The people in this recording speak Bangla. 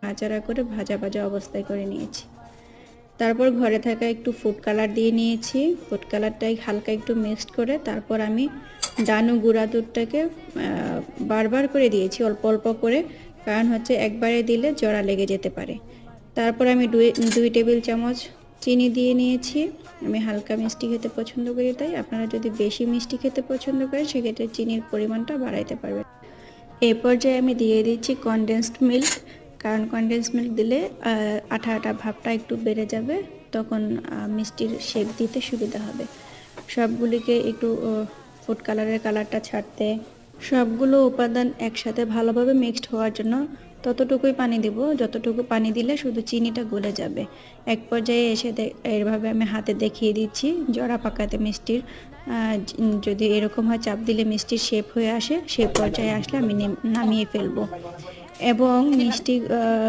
নাড়াচাড়া করে ভাজা ভাজা অবস্থায় করে নিয়েছি। তারপর ঘরে থাকা একটু ফুড কালার দিয়ে নিয়েছি। ফুড কালারটাই হালকা একটু মিক্সড করে তারপর আমি ডানু গুঁড়া দুধটাকে বারবার করে দিয়েছি, অল্প অল্প করে, কারণ হচ্ছে একবারে দিলে জড়া লেগে যেতে পারে। তারপর আমি 2 টেবিল চামচ চিনি দিয়ে নিয়েছি। আমি হালকা মিষ্টি খেতে পছন্দ করি, তাই আপনারা যদি বেশি মিষ্টি খেতে পছন্দ করেন সেক্ষেত্রে চিনির পরিমাণটা বাড়াইতে পারবেন। এই পর্যায়ে আমি দিয়ে দিচ্ছি কনডেন্সড মিল্ক, কারণ কনডেন্সড মিল্ক দিলে আঠা আঠা ভাবটা একটু বেড়ে যাবে, তখন মিষ্টির শেপ দিতে সুবিধা হবে। সবগুলিকে একটু ফুড কালারের কালারটা ছাড়তে সবগুলো উপাদান একসাথে ভালোভাবে মিক্সড হওয়ার জন্য ততটুকুই পানি দেব, যতটুকু পানি দিলে শুধু চিনিটা গলে যাবে। এক পর্যায়ে এসে এইভাবে আমি হাতে দেখিয়ে দিচ্ছি জড়া পাকাতে মিষ্টির, যদি এরকম হয় চাপ দিলে মিষ্টির শেপ হয়ে আসে, সেই পর্যায়ে আসলে আমি নামিয়ে ফেলবো। এবং মিষ্টি